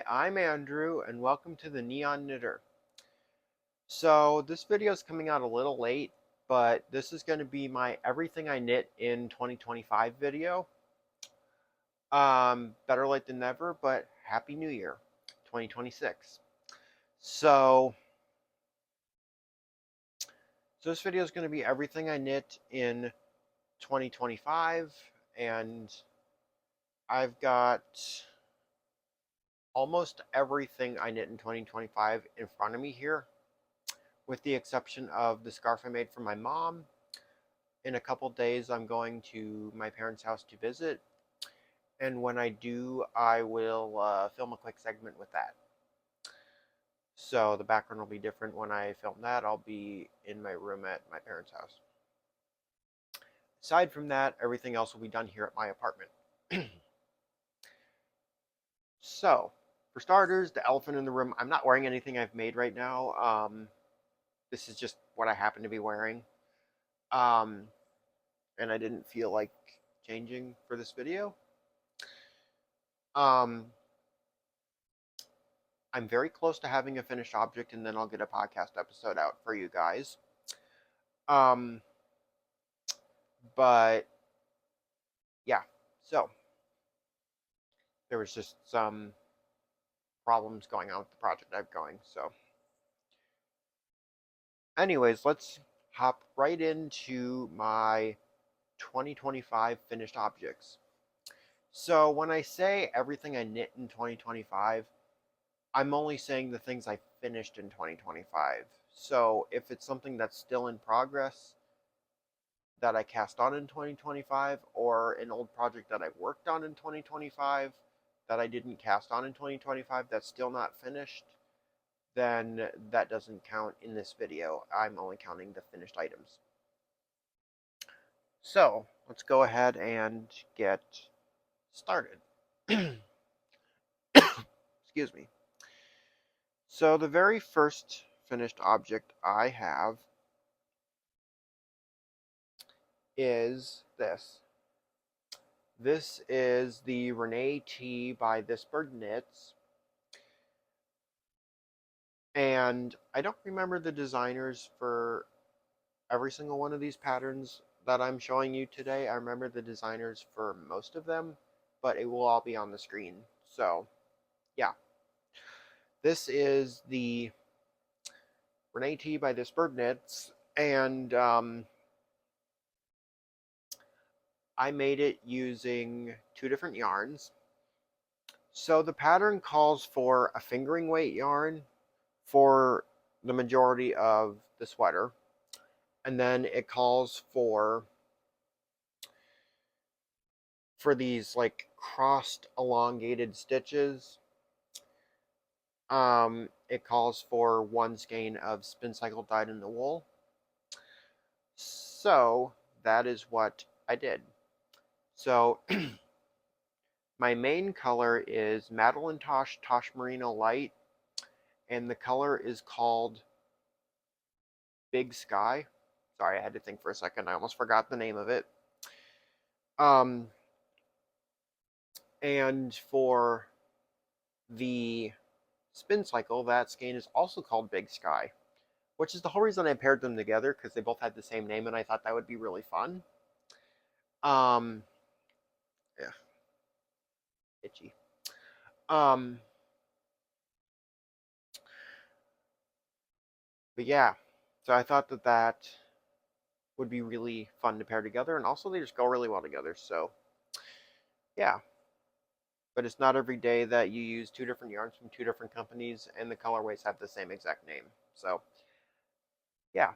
Hi, I'm Andrew, and welcome to the Neon Knitter. So, this video is coming out a little late, but this is going to be my Everything I Knit in 2025 video. Better late than never, but Happy New Year, 2026. So, this video is going to be everything I knit in 2025, and I've got almost everything I knit in 2025 in front of me here, with the exception of the scarf I made for my mom. In a couple days, I'm going to my parents' house to visit, and when I do, I will film a quick segment with that. So the background will be different when I film that. I'll be in my room at my parents' house. Aside from that, everything else will be done here at my apartment. So, for starters, the elephant in the room, I'm not wearing anything I've made right now. This is just what I happen to be wearing. Um, and I didn't feel like changing for this video. Um, I'm very close to having a finished object, and then I'll get a podcast episode out for you guys. Um, but yeah, so there was just some problems going on with the project I've going. So, anyways, let's hop right into my 2025 finished objects. So, when I say everything I knit in 2025, I'm only saying the things I finished in 2025. So, if it's something that's still in progress, that I cast on in 2025, or an old project that I worked on in 2025 that I didn't cast on in 2025 that's still not finished, then that doesn't count in this video. I'm only counting the finished items. So let's go ahead and get started. Excuse me. So the very first finished object I have is this. This is the Renee T by This Bird Knits. And I don't remember the designers for every single one of these patterns that I'm showing you today. I remember the designers for most of them, but it will all be on the screen. So, yeah. This is the Renee T by This Bird Knits, and I made it using two different yarns. So the pattern calls for a fingering weight yarn for the majority of the sweater, and then it calls for these like crossed elongated stitches. It calls for one skein of spin cycle dyed in the wool. So that is what I did. So my main color is Madeline Tosh Merino Light, and the color is called Big Sky. Sorry, I had to think for a second. I almost forgot the name of it. Um, and for the spin cycle, that skein is also called Big Sky, which is the whole reason I paired them together, because they both had the same name, and I thought that would be really fun. Um, yeah, itchy. Um, but yeah, so I thought that would be really fun to pair together, and also they just go really well together. So yeah, but it's not every day that you use two different yarns from two different companies, and the colorways have the same exact name. So yeah,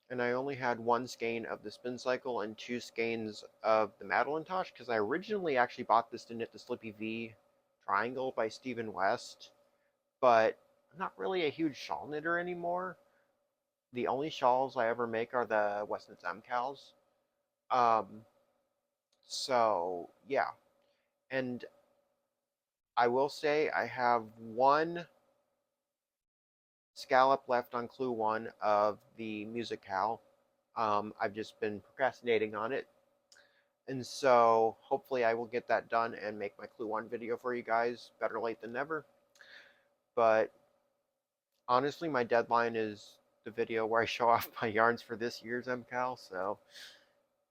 and I only had one skein of the spin cycle and two skeins of the Madeline Tosh, because I originally actually bought this to knit the Slippy V triangle by Stephen West, but I'm not really a huge shawl knitter anymore. The only shawls I ever make are the West Knits MCALs. Um, so yeah, and I will say I have one scallop left on clue one of the Musical. I've just been procrastinating on it, and so hopefully I will get that done and make my clue one video for you guys. Better late than never. but honestly, my deadline is the video where I show off my yarns for this year's MCAL, so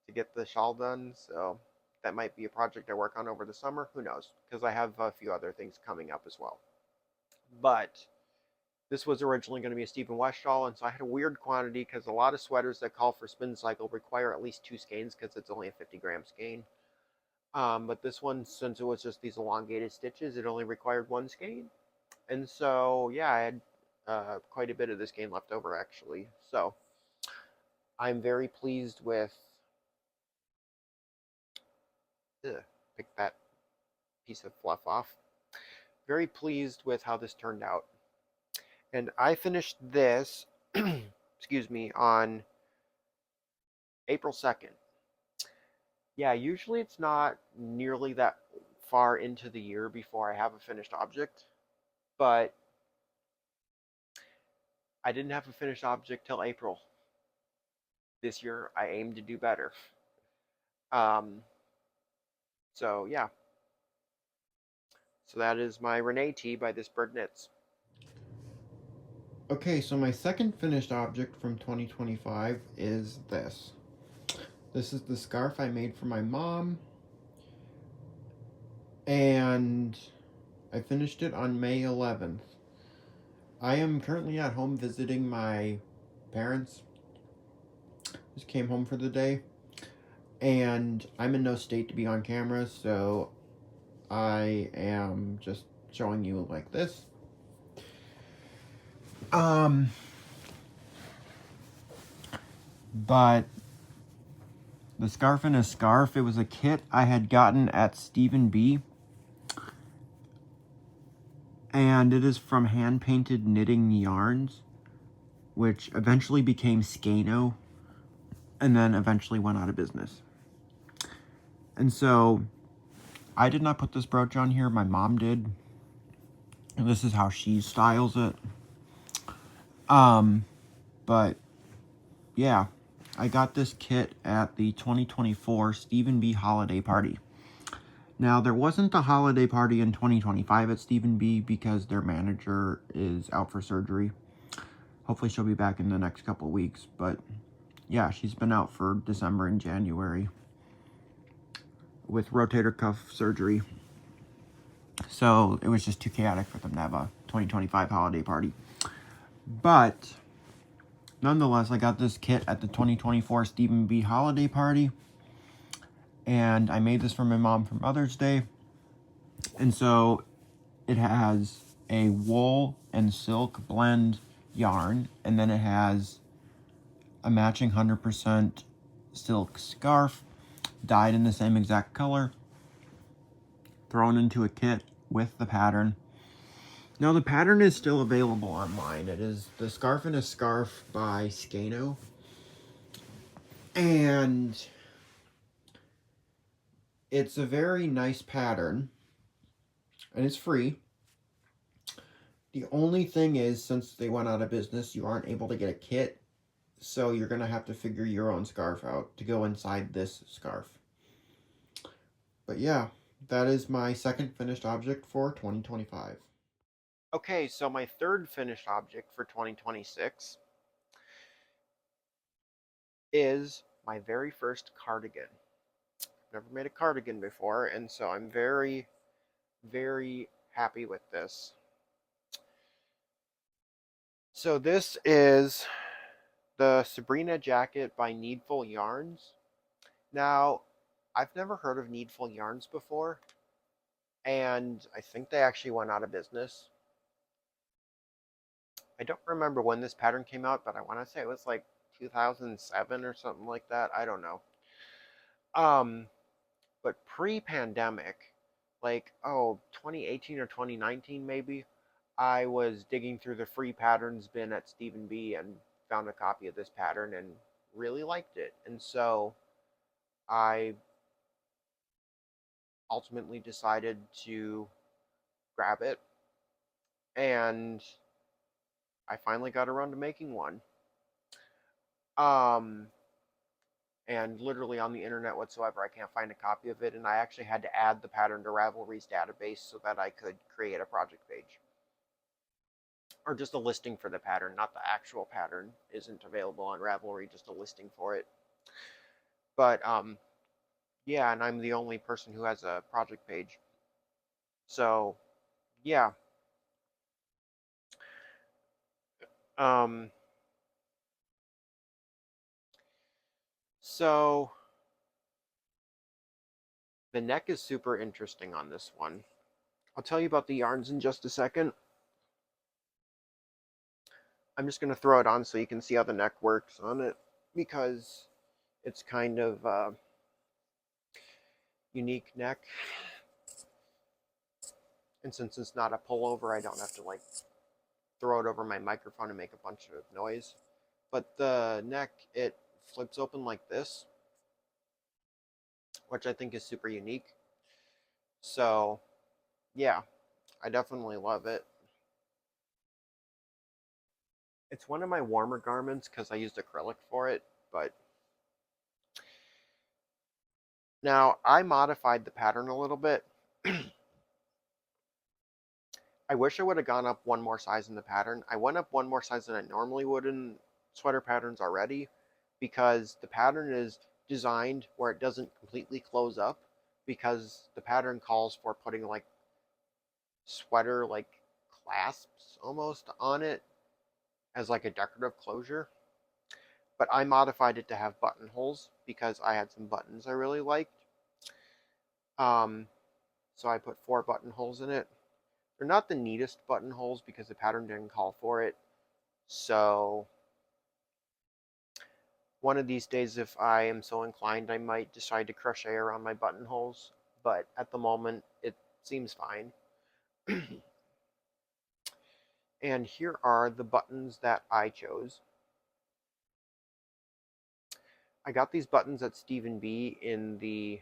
to get the shawl done. So that might be a project I work on over the summer. Who knows? Because I have a few other things coming up as well. But this was originally going to be a Stephen West shawl, and so I had a weird quantity because a lot of sweaters that call for spin cycle require at least 2 skeins because it's only a 50-gram skein. But this one, since it was just these elongated stitches, it only required 1 skein. And so, yeah, I had quite a bit of this skein left over, actually. So I'm very pleased with... pick that piece of fluff off. Very pleased with how this turned out. And I finished this, excuse me, on April 2nd. Yeah, usually it's not nearly that far into the year before I have a finished object, but I didn't have a finished object till April. This year I aim to do better. Um, so yeah. So that is my Renee tee by This Bird Knits. Okay, so my second finished object from 2025 is this. This is the scarf I made for my mom, and I finished it on May 11th. I am currently at home visiting my parents. Just came home for the day, and I'm in no state to be on camera, so I am just showing you like this. But the scarf in a scarf, it was a kit I had gotten at Stephen B. And it is from Hand Painted Knitting Yarns, which eventually became Skano, and then eventually went out of business. And so, I did not put this brooch on here, my mom did. And this is how she styles it. But, yeah, I got this kit at the 2024 Stephen B. holiday party. Now, there wasn't a holiday party in 2025 at Stephen B. because their manager is out for surgery. Hopefully she'll be back in the next couple of weeks, but yeah, she's been out for December and January with rotator cuff surgery. So it was just too chaotic for them to have a 2025 holiday party. But nonetheless, I got this kit at the 2024 Stephen B. holiday party. And I made this for my mom for Mother's Day. And so it has a wool and silk blend yarn. And then it has a matching 100% silk scarf dyed in the same exact color, thrown into a kit with the pattern. Now the pattern is still available online. It is the Scarf in a Scarf by Skano. And it's a very nice pattern. And it's free. The only thing is, since they went out of business, you aren't able to get a kit. So you're going to have to figure your own scarf out to go inside this scarf. But yeah, that is my second finished object for 2025. Okay, so my third finished object for 2026 is my very first cardigan. Never made a cardigan before, and so I'm very, very happy with this. So this is the Sabrina jacket by Needful Yarns. Now, I've never heard of Needful Yarns before, and I think they actually went out of business. I don't remember when this pattern came out, but I want to say it was like 2007 or something like that. I don't know. But pre-pandemic, like 2018 or 2019 maybe, I was digging through the free patterns bin at Stephen B and found a copy of this pattern and really liked it. And so I ultimately decided to grab it, and I finally got around to making one. Um, and literally on the internet whatsoever, I can't find a copy of it, and I actually had to add the pattern to Ravelry's database so that I could create a project page. or just a listing for the pattern, not the actual pattern isn't available on Ravelry, just a listing for it. But yeah, and I'm the only person who has a project page. So yeah. Um, so the neck is super interesting on this one. I'll tell you about the yarns in just a second. I'm just going to throw it on so you can see how the neck works on it, because it's kind of unique neck. And since it's not a pullover, I don't have to like throw it over my microphone and make a bunch of noise. But the neck, it flips open like this, which I think is super unique. So yeah, I definitely love it. It's one of my warmer garments because I used acrylic for it, but now I modified the pattern a little bit. I wish I would have gone up one more size in the pattern. I went up one more size than I normally would in sweater patterns already, because the pattern is designed where it doesn't completely close up, because the pattern calls for putting like sweater like clasps almost on it as like a decorative closure. But I modified it to have buttonholes because I had some buttons I really liked. Um, so I put 4 buttonholes in it. They're not the neatest buttonholes because the pattern didn't call for it. So one of these days, if I am so inclined, I might decide to crochet around my buttonholes. But at the moment, it seems fine. And here are the buttons that I chose. I got these buttons at Stephen B in the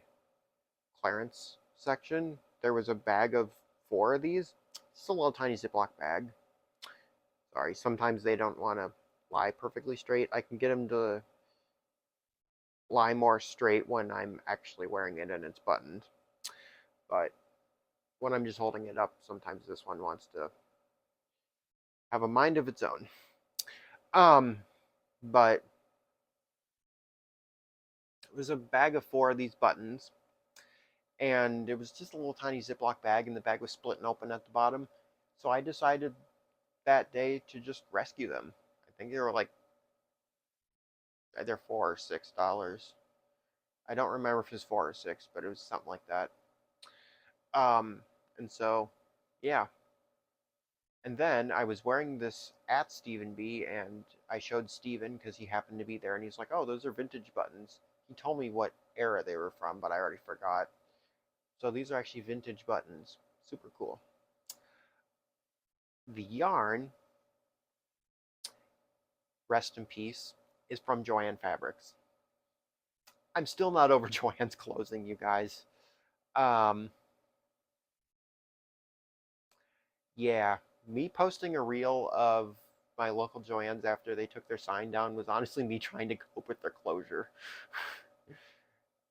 clearance section. There was a bag of 4 of these. It's a little tiny Ziploc bag. Sorry, sometimes they don't want to lie perfectly straight. I can get them to lie more straight when I'm actually wearing it and it's buttoned. But when I'm just holding it up, sometimes this one wants to have a mind of its own. But it was a bag of 4 of these buttons, and it was just a little tiny Ziploc bag, and the bag was splitting open at the bottom. So I decided that day to just rescue them. I think they were like either $4 or $6. I don't remember if it was 4 or 6, but it was something like that. And so, yeah. And then I was wearing this at Stephen B, and I showed Stephen because he happened to be there, and he's like, "Oh, those are vintage buttons." He told me what era they were from, but I already forgot. So these are actually vintage buttons. Super cool. The yarn, rest in peace, is from Joann Fabrics. I'm still not over Joann's closing, you guys. Um, yeah, me posting a reel of my local Joann's after they took their sign down was honestly me trying to cope with their closure.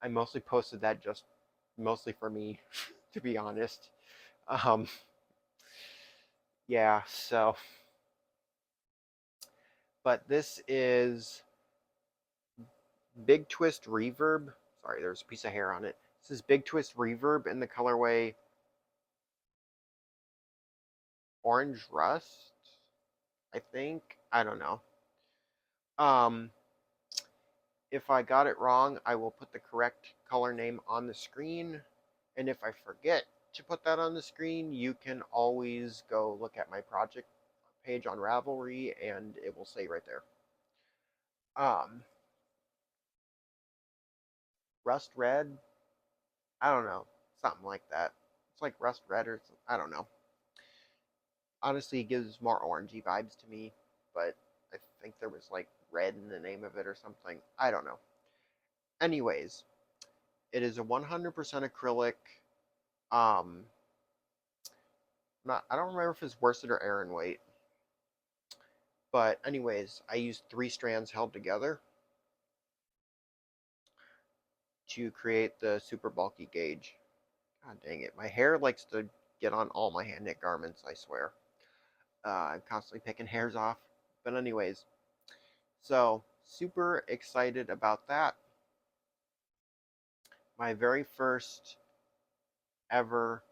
I mostly posted that just mostly for me, to be honest. Um, yeah, so, but this is Big Twist Reverb. Sorry, there's a piece of hair on it. This is Big Twist Reverb in the colorway Orange Rust, I think. I don't know. Um, if I got it wrong, I will put the correct color name on the screen. And if I forget to put that on the screen, you can always go look at my project page on Ravelry and it will say right there. Rust Red, I don't know, something like that. It's like Rust Red or I don't know. Honestly, it gives more orangey vibes to me, but I think there was like red in the name of it or something. I don't know. Anyways, it is a 100% acrylic. Um, I don't remember if it's worsted or Aran weight, but anyways, I used 3 strands held together to create the super bulky gauge. God dang it, my hair likes to get on all my hand knit garments, I swear. I'm constantly picking hairs off. But anyways, so super excited about that. My very first ever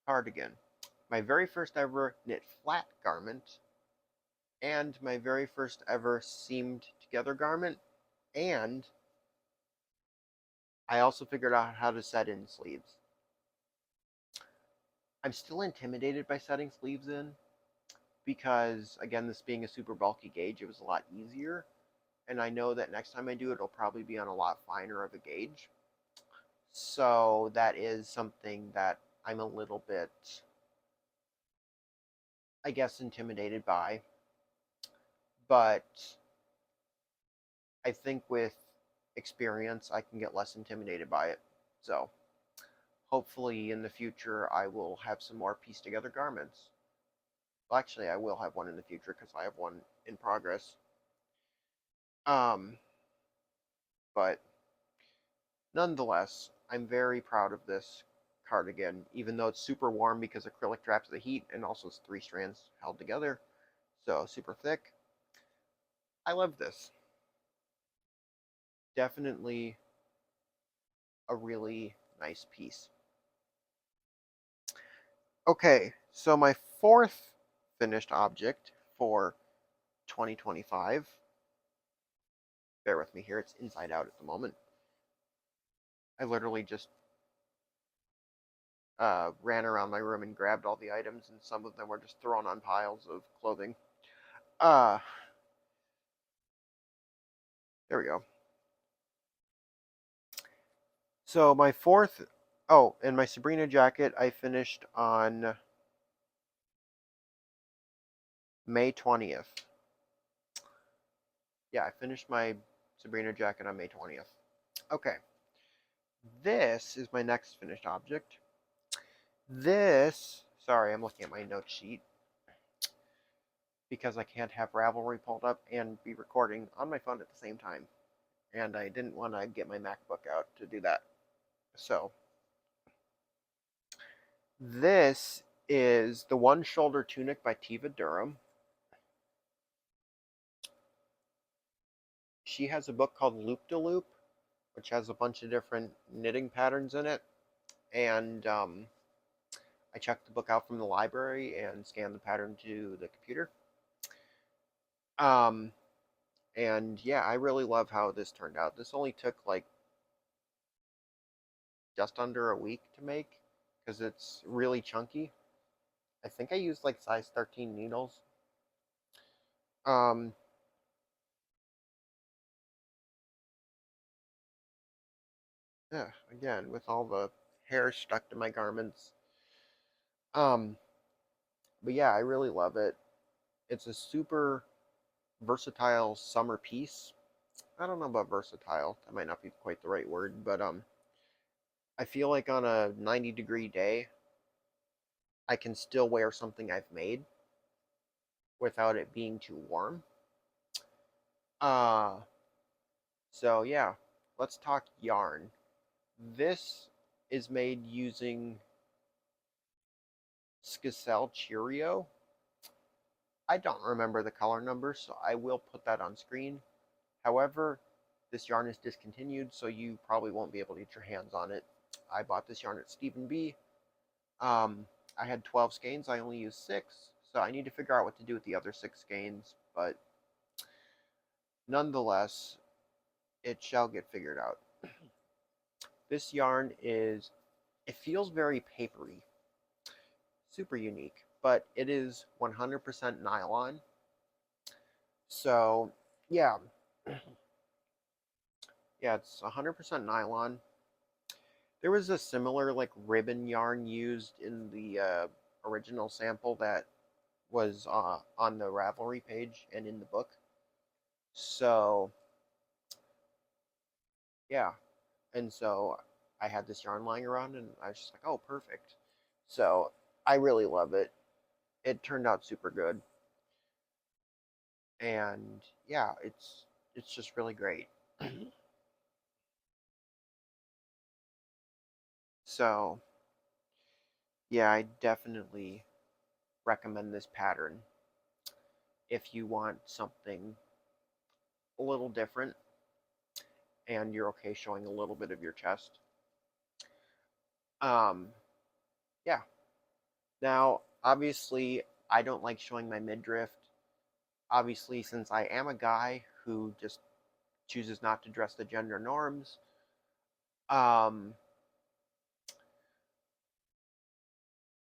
cardigan, my very first ever knit flat garment, and my very first ever seamed together garment, and I also figured out how to set in sleeves. I'm still intimidated by setting sleeves in because, again, this being a super bulky gauge, it was a lot easier. And I know that next time I do it, it'll probably be on a lot finer of a gauge. So that is something that I'm a little bit, I guess, intimidated by. But I think with experience, I can get less intimidated by it. So hopefully in the future, I will have some more pieced together garments. Well, actually, I will have one in the future because I have one in progress. Um, but nonetheless, I'm very proud of this cardigan, even though it's super warm because acrylic traps the heat and also it's 3 strands held together, so super thick. I love this. Definitely a really nice piece. Okay, so my fourth finished object for 2025. Bear with me here, it's inside out at the moment. I literally just ran around my room and grabbed all the items, and some of them were just thrown on piles of clothing. Uh, there we go. So my fourth, oh, and my Sabrina jacket I finished on May 20th. Yeah, I finished my Sabrina jacket on May 20th. Okay, this is my next finished object. Sorry, I'm looking at my note sheet because I can't have Ravelry pulled up and be recording on my phone at the same time. And I didn't want to get my MacBook out to do that. So, this is the One Shoulder Tunic by Tiva Durham. She has a book called Loop de Loop, which has a bunch of different knitting patterns in it. And I checked the book out from the library and scanned the pattern to the computer. Um, and yeah, I really love how this turned out. This only took like just under a week to make because it's really chunky. I think I used like size 13 needles. Um, yeah, again, with all the hair stuck to my garments. Um, but yeah, I really love it. It's a super versatile summer piece. I don't know about versatile. That might not be quite the right word, but I feel like on a 90-degree day, I can still wear something I've made without it being too warm. Uh, so yeah, let's talk yarn. This is made using Skicel Cheerio. I don't remember the color number, so I will put that on screen. However, this yarn is discontinued, so you probably won't be able to get your hands on it. I bought this yarn at Stephen B. I had 12 skeins. I only used 6, so I need to figure out what to do with the other 6 skeins. But nonetheless, it shall get figured out. This yarn it feels very papery, super unique, but it is 100% nylon. So, yeah, yeah, it's 100% nylon. There was a similar like ribbon yarn used in the original sample that was on the Ravelry page and in the book. So yeah, and so I had this yarn lying around, and I was just like, oh, perfect. So I really love it. It turned out super good, and yeah, it's just really great. So yeah, I definitely recommend this pattern if you want something a little different and you're okay showing a little bit of your chest. Yeah. Now, obviously, I don't like showing my midriff. Obviously, since I am a guy who just chooses not to dress the gender norms, um,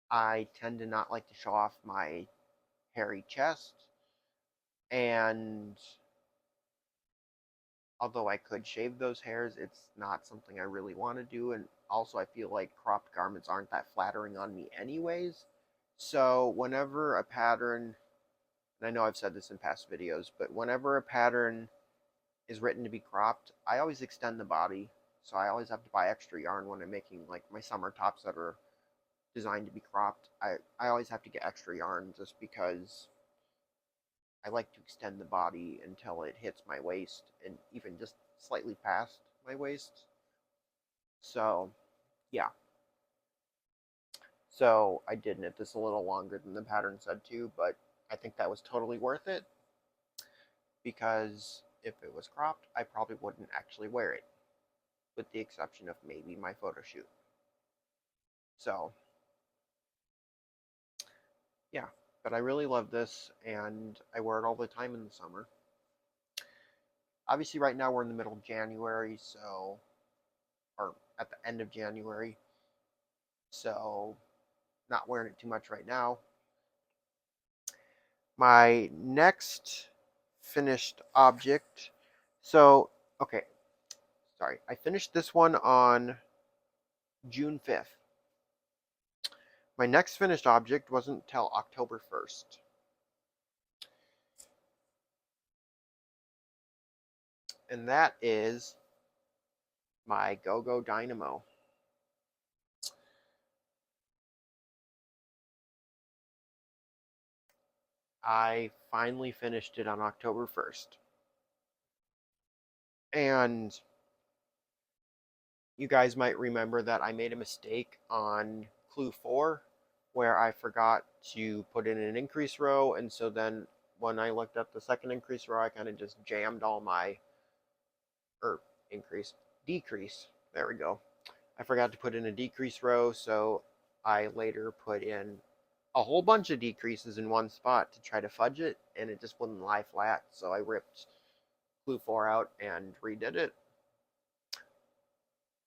I tend to not like to show off my hairy chest. And although I could shave those hairs, it's not something I really want to do. And also, I feel like cropped garments aren't that flattering on me, anyways. So, whenever a pattern, and I know I've said this in past videos, but whenever a pattern is written to be cropped, I always extend the body. So, I always have to buy extra yarn when I'm making like my summer tops that are designed to be cropped. I always have to get extra yarn just because I like to extend the body until it hits my waist and even just slightly past my waist. So, yeah. So, I did knit this a little longer than the pattern said to, but I think that was totally worth it because if it was cropped, I probably wouldn't actually wear it, with the exception of maybe my photo shoot. So, yeah. But I really love this, and I wear it all the time in the summer. Obviously, right now we're in the middle of January, so, or at the end of January, so not wearing it too much right now. My next finished object, so, okay, sorry, I finished this one on June 5th. My next finished object wasn't until October 1st. And that is my Go-Go Dynamo. I finally finished it on October 1st. And you guys might remember that I made a mistake on clue 4 where I forgot to put in an increase row, and so then when I looked up the second increase row, I kind of just jammed all my, or decrease, there we go. I forgot to put in a decrease row, so I later put in a whole bunch of decreases in one spot to try to fudge it, and it just wouldn't lie flat, so I ripped clue 4 out and redid it.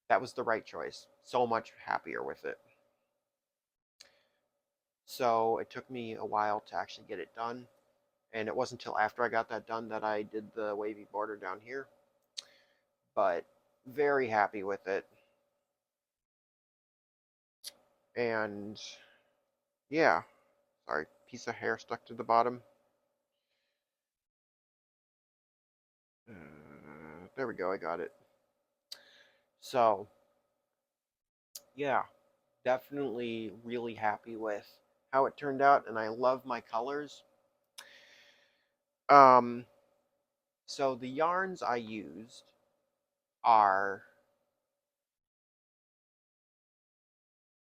That was the right choice. So much happier with it. So it took me a while to actually get it done, and it wasn't until after I got that done that I did the wavy border down here. But very happy with it. And yeah, sorry, piece of hair stuck to the bottom. There we go, I got it. So, yeah, definitely really happy with how it turned out, and I love my colors. Um, so the yarns I used are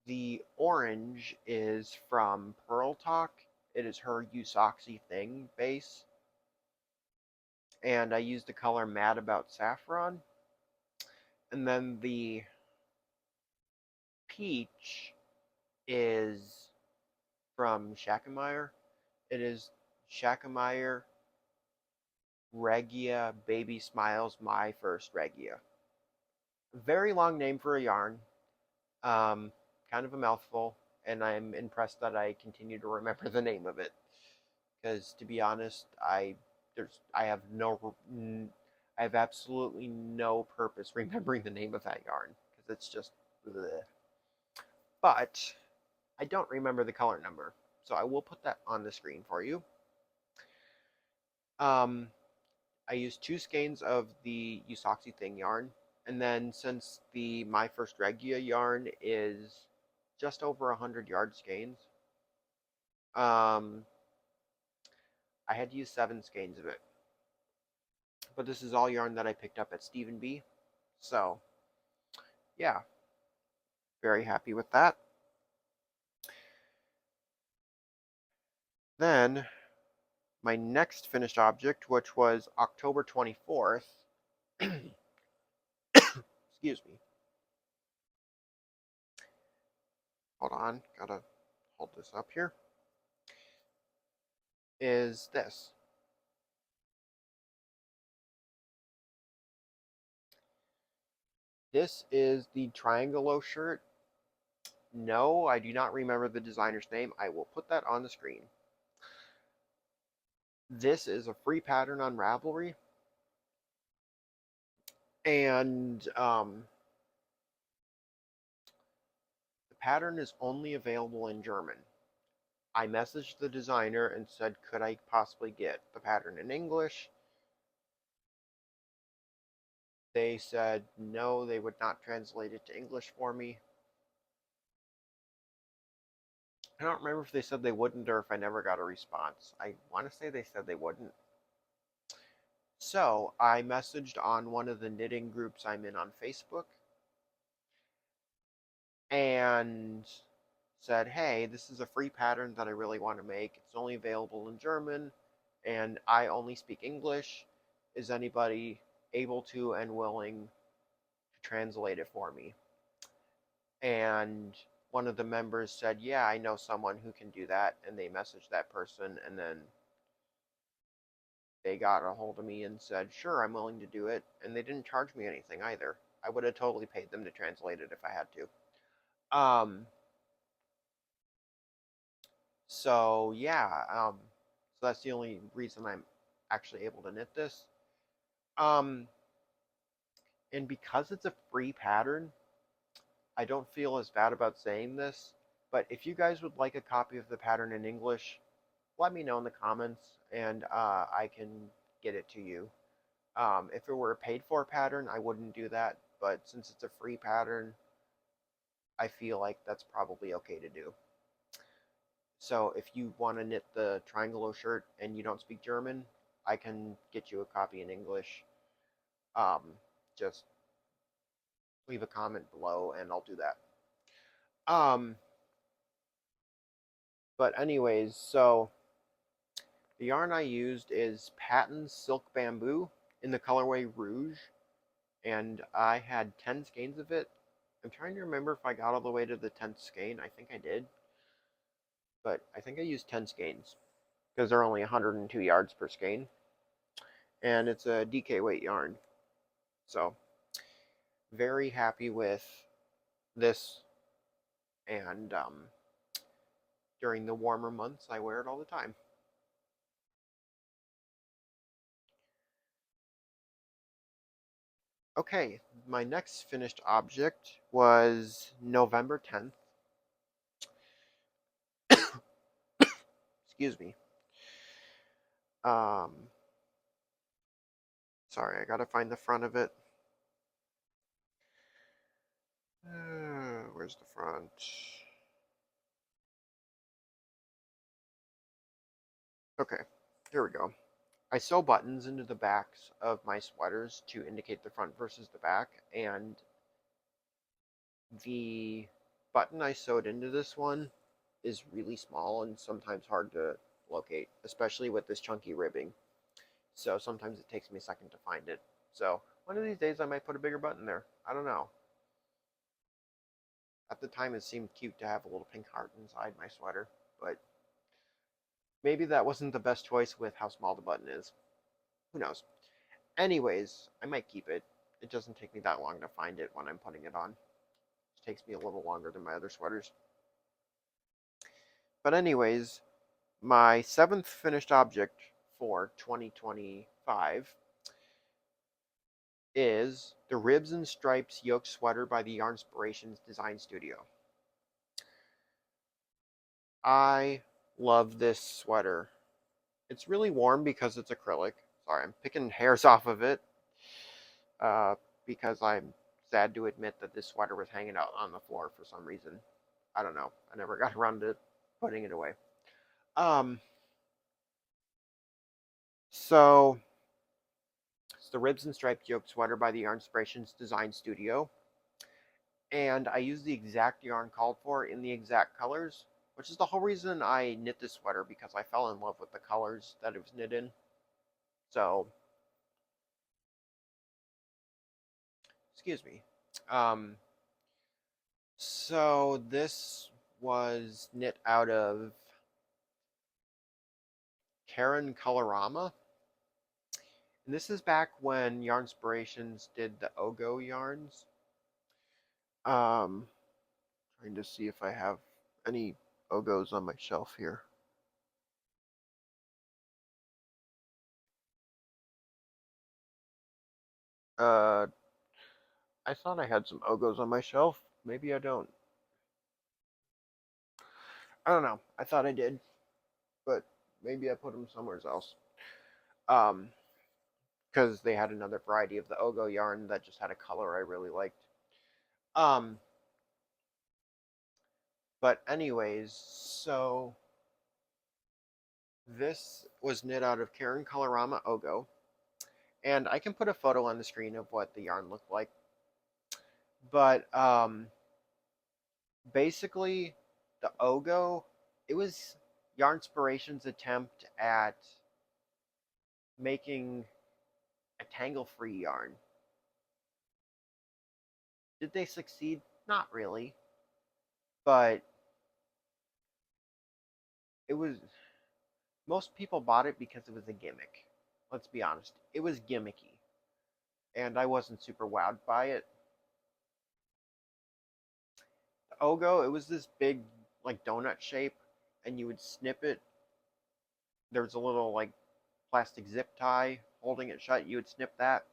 the orange is from Pearl Talk. It is her Usoxy Thing base. And I used the color Mad About Saffron. And then the peach is from Shakameyer. It is Shakameyer Regia Baby Smiles My First Regia. Very long name for a yarn. Um, kind of a mouthful, and I'm impressed that I continue to remember the name of it. Because to be honest, I have absolutely no purpose remembering the name of that yarn because it's just bleh. But I don't remember the color number, so I will put that on the screen for you. Um, I used 2 skeins of the Usoxy Thing yarn, and then since the My First Regia yarn is just over 100 yard skeins, I had to use 7 skeins of it. But this is all yarn that I picked up at Stephen B. So, yeah, very happy with that. Then my next finished object, which was October 24th, excuse me, hold on, gotta hold this up here, is this. This is the Triangolo shirt. No, I do not remember the designer's name. I will put that on the screen. This is a free pattern on Ravelry, and the pattern is only available in German. I messaged the designer and said, could I possibly get the pattern in English? They said no, they would not translate it to English for me. I don't remember if they said they wouldn't or if I never got a response. I want to say they said they wouldn't. So I messaged on one of the knitting groups I'm in on Facebook and said, hey, this is a free pattern that I really want to make. It's only available in German and I only speak English. Is anybody able to and willing to translate it for me? And one of the members said, yeah, I know someone who can do that. And they messaged that person, and then they got a hold of me and said, sure, I'm willing to do it. And they didn't charge me anything either. I would have totally paid them to translate it if I had to. So yeah, so that's the only reason I'm actually able to knit this. And because it's a free pattern, I don't feel as bad about saying this, but if you guys would like a copy of the pattern in English, let me know in the comments, and I can get it to you. If it were a paid-for pattern, I wouldn't do that, but since it's a free pattern, I feel like that's probably okay to do. So if you want to knit the Triangolo shirt and you don't speak German, I can get you a copy in English. Um, just leave a comment below, and I'll do that. But anyways, so the yarn I used is Patton Silk Bamboo in the colorway Rouge, and I had 10 skeins of it. I'm trying to remember if I got all the way to the 10th skein. I think I did, but I think I used 10 skeins because they're only 102 yards per skein, and it's a DK weight yarn. So very happy with this, and during the warmer months, I wear it all the time. Okay, my next finished object was November 10th. Excuse me. Um, Sorry, I gotta find the front of it. Where's the front? Okay, here we go. I sew buttons into the backs of my sweaters to indicate the front versus the back, and the button I sewed into this one is really small and sometimes hard to locate, especially with this chunky ribbing. So sometimes it takes me a second to find it. So one of these days I might put a bigger button there. I don't know. At the time it seemed cute to have a little pink heart inside my sweater, but maybe that wasn't the best choice with how small the button is. Who knows? Anyways, I might keep it. It doesn't take me that long to find it when I'm putting it on. It takes me a little longer than my other sweaters. But anyways, my 7th finished object for 2025 is the Ribs and Stripes Yoke Sweater by the Yarnspirations Design Studio. I love this sweater. It's really warm because it's acrylic. Sorry, I'm picking hairs off of it because I'm sad to admit that this sweater was hanging out on the floor for some reason. I don't know. I never got around to putting it away. So it's the Ribs and Striped Yoke Sweater by the Yarnspirations Design Studio. And I used the exact yarn called for in the exact colors, which is the whole reason I knit this sweater, because I fell in love with the colors that it was knit in. So, excuse me. Um, so this was knit out of Karen Colorama. And this is back when Yarnspirations did the Ogo yarns. Trying to see if I have any Ogos on my shelf here. Uh, I thought I had some Ogos on my shelf. Maybe I don't. I don't know. I thought I did, but maybe I put them somewhere else. Um, because they had another variety of the Ogo yarn that just had a color I really liked. Um, but anyways, so this was knit out of Karen Colorama Ogo, and I can put a photo on the screen of what the yarn looked like. But basically, the Ogo, it was Yarnspiration's attempt at making a tangle-free yarn. Did they succeed? Not really, but it was, most people bought it because it was a gimmick. Let's be honest, it was gimmicky, and I wasn't super wowed by it. The Ogo, it was this big, like, donut shape, and you would snip it. There was a little, like, plastic zip tie holding it shut. You would snip that,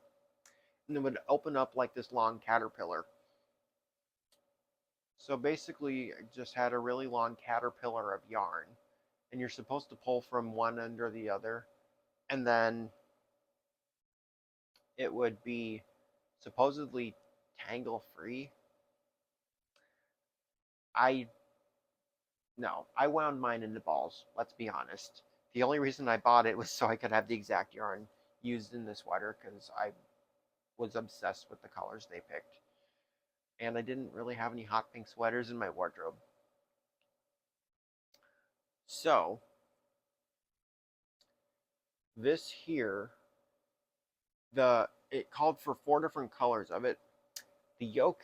and it would open up like this long caterpillar. So basically, I just had a really long caterpillar of yarn, and you're supposed to pull from one end or the other, and then it would be supposedly tangle free. I No, I wound mine into balls. Let's be honest. The only reason I bought it was so I could have the exact yarn used in this sweater, because I was obsessed with the colors they picked, and I didn't really have any hot pink sweaters in my wardrobe. So this here, it called for 4 different colors of it. The yoke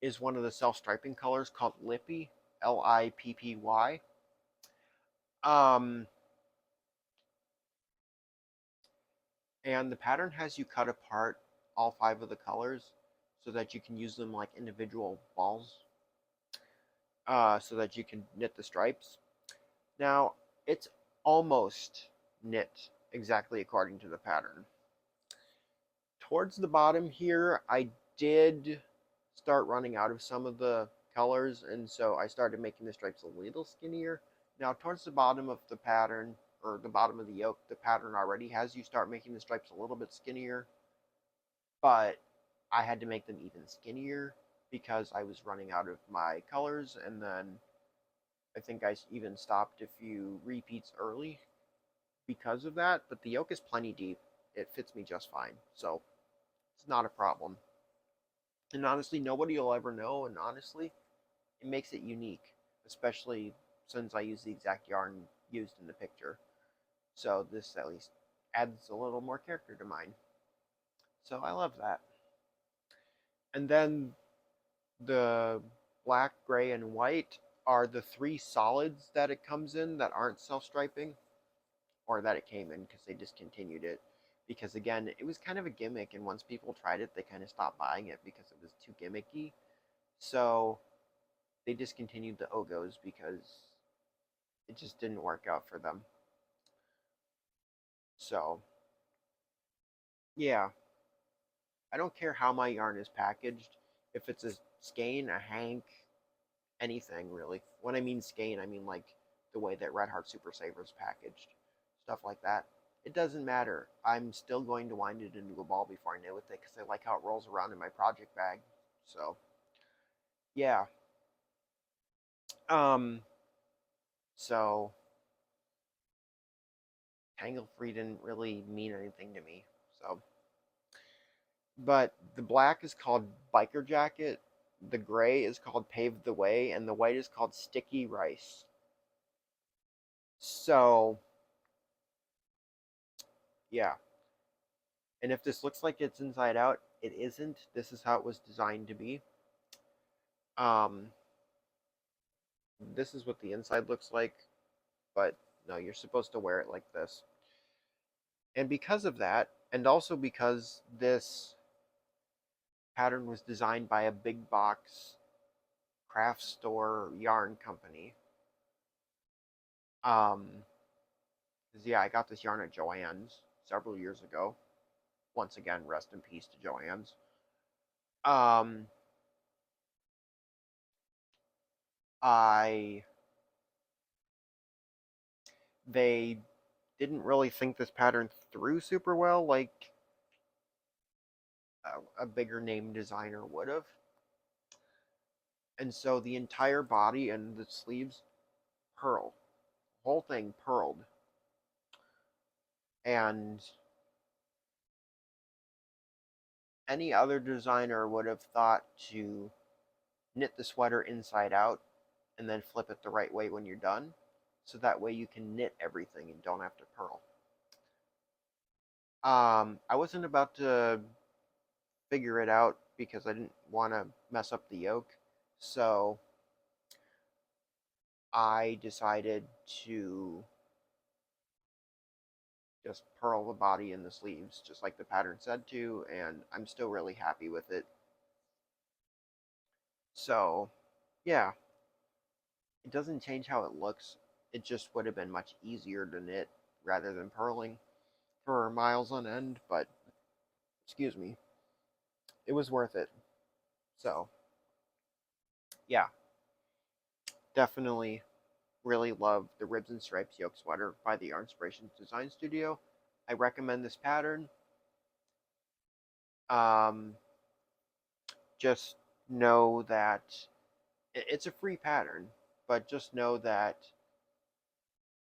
is one of the self-striping colors called Lippy, Lippy. Um, and the pattern has you cut apart all 5 of the colors so that you can use them like individual balls, so that you can knit the stripes. Now, it's almost knit exactly according to the pattern. Towards the bottom here, I did start running out of some of the colors, and so I started making the stripes a little skinnier. Now, towards the bottom of the pattern, or the bottom of the yoke, the pattern already has you start making the stripes a little bit skinnier, but I had to make them even skinnier because I was running out of my colors, and then I think I even stopped a few repeats early because of that, but the yoke is plenty deep. It fits me just fine, so it's not a problem. And honestly, nobody will ever know, and honestly, it makes it unique, especially since I use the exact yarn used in the picture. So this at least adds a little more character to mine. So I love that. And then the black, gray, and white are the 3 solids that it comes in that aren't self-striping, or that it came in because they discontinued it. Because again, it was kind of a gimmick, and once people tried it, they kind of stopped buying it because it was too gimmicky. So they discontinued the Ogos because it just didn't work out for them. So, yeah, I don't care how my yarn is packaged. If it's a skein, a hank, anything really. When I mean skein, I mean like the way that Red Heart Super Saver is packaged, stuff like that. It doesn't matter. I'm still going to wind it into a ball before I knit with it because I like how it rolls around in my project bag. So, yeah. Um, so tangle free didn't really mean anything to me. So, but the black is called Biker Jacket. the gray is called Pave the Way, and the white is called Sticky Rice. So, yeah. And if this looks like it's inside out, it isn't. This is how it was designed to be. Um, this is what the inside looks like, but no, you're supposed to wear it like this. And because of that, and also because this pattern was designed by a big box craft store yarn company. Yeah, I got this yarn at Joann's several years ago. Once again, rest in peace to Joann's. Um, I they didn't really think this pattern through super well, like a bigger name designer would have. And so the entire body and the sleeves purl, whole thing purled, and any other designer would have thought to knit the sweater inside out and then flip it the right way when you're done, so that way you can knit everything and don't have to purl. I wasn't about to figure it out because I didn't want to mess up the yoke, so I decided to just purl the body and the sleeves just like the pattern said to, and I'm still really happy with it. So, yeah, it doesn't change how it looks. It just would have been much easier to knit rather than purling for miles on end, but excuse me, it was worth it. So, yeah, definitely really love the Ribs and Stripes yoke sweater by the Yarnspirations Design Studio. I recommend this pattern. Um, just know that it's a free pattern, but just know that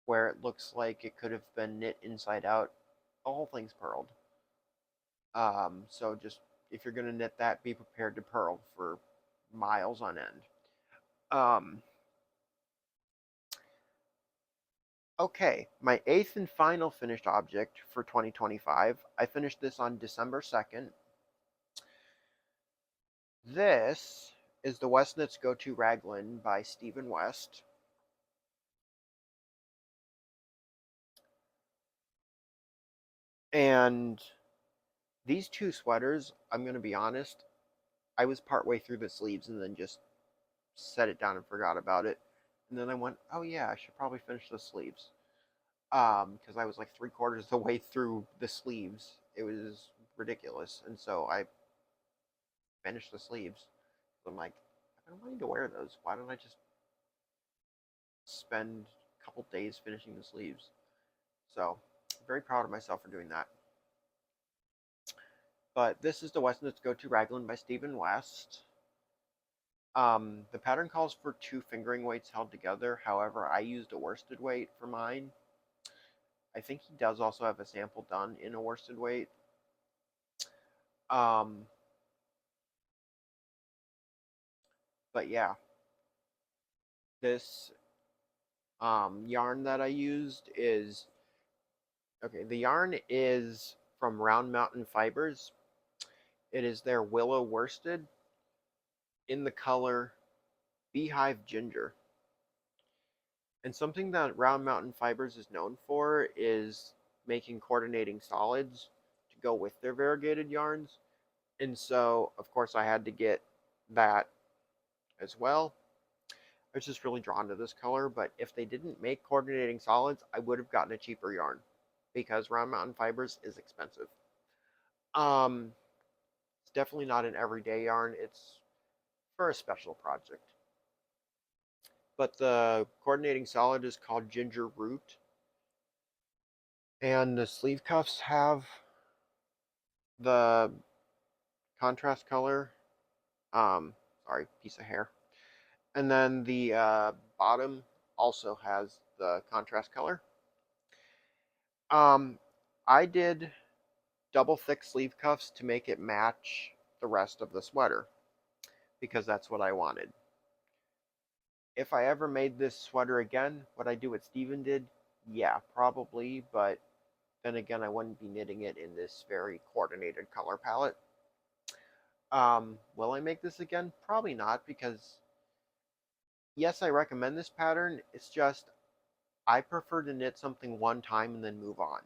where it looks like it could have been knit inside out, the whole thing's purled. So just if you're gonna knit that, be prepared to purl for miles on end. Um, okay, my eighth and final finished object for 2025. I finished this on December 2nd. This is the West Knits Go To Raglan by Stephen West. And these two sweaters, I'm going to be honest, I was partway through the sleeves and then just set it down and forgot about it. And then I went, oh yeah, I should probably finish the sleeves. Because I was like 3/4 of the way through the sleeves. It was ridiculous. And so I finished the sleeves. I'm like, I've been wanting to wear those. Why don't I just spend a couple days finishing the sleeves? So, I'm very proud of myself for doing that. But this is the West Knits Go To Raglan by Stephen West. The pattern calls for 2 fingering weights held together. However, I used a worsted weight for mine. I think he does also have a sample done in a worsted weight. Um, but yeah, this yarn that I used is okay. The yarn is from Round Mountain Fibers. It is their Willow Worsted in the color Beehive Ginger. And something that Round Mountain Fibers is known for is making coordinating solids to go with their variegated yarns. And so, of course, I had to get that as well. I was just really drawn to this color, but if they didn't make coordinating solids, I would have gotten a cheaper yarn because Round Mountain Fibers is expensive. It's definitely not an everyday yarn. It's for a special project. But the coordinating solid is called Ginger Root, and the sleeve cuffs have the contrast color. Sorry, piece of hair. And then the bottom also has the contrast color. I did double thick sleeve cuffs to make it match the rest of the sweater because that's what I wanted. If I ever made this sweater again, would I do what Steven did? Yeah, probably, but then again, I wouldn't be knitting it in this very coordinated color palette. Will I make this again? Probably not, because yes, I recommend this pattern. It's just I prefer to knit something one time and then move on.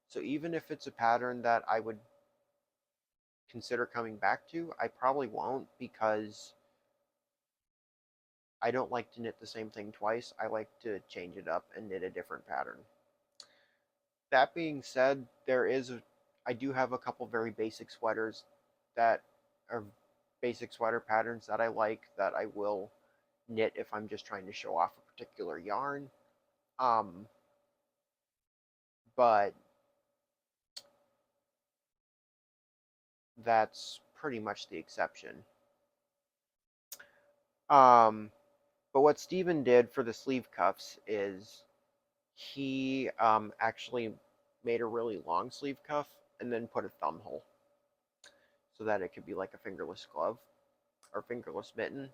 So even if it's a pattern that I would consider coming back to, I probably won't, because I don't like to knit the same thing twice. I like to change it up and knit a different pattern. That being said, I do have a couple very basic sweaters that are basic sweater patterns that I like, that I will knit if I'm just trying to show off a particular yarn. But that's pretty much the exception. But what Steven did for the sleeve cuffs is he actually made a really long sleeve cuff and then put a thumb hole so that it could be like a fingerless glove or fingerless mitten.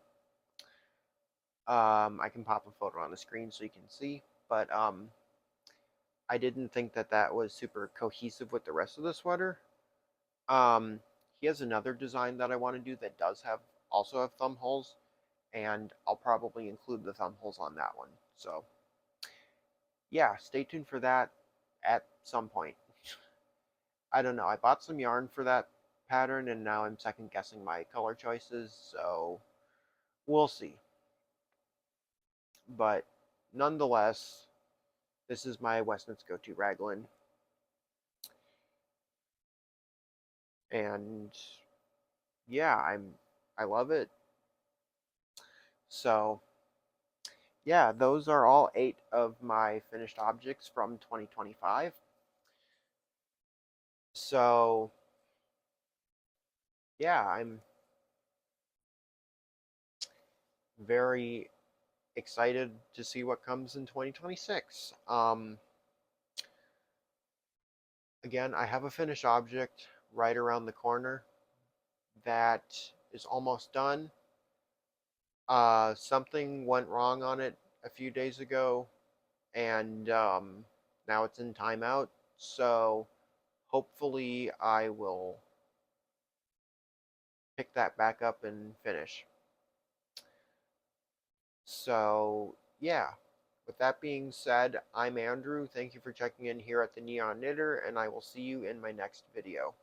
I can pop a photo on the screen so you can see, but I didn't think that that was super cohesive with the rest of the sweater. He has another design that I want to do that does also have thumb holes, and I'll probably include the thumb holes on that one. So yeah, stay tuned for that at some point. I don't know. I bought some yarn for that pattern, and now I'm second guessing my color choices, so we'll see. But nonetheless, this is my Westknits go-to raglan, and yeah, I love it. So yeah, those are all 8 of my finished objects from 2025. So yeah, I'm very excited to see what comes in 2026. Again, I have a finished object right around the corner that is almost done. Something went wrong on it a few days ago, and now it's in timeout. So hopefully I will pick that back up and finish. So yeah, with that being said, I'm Andrew. Thank you for checking in here at the Neon Knitter, and I will see you in my next video.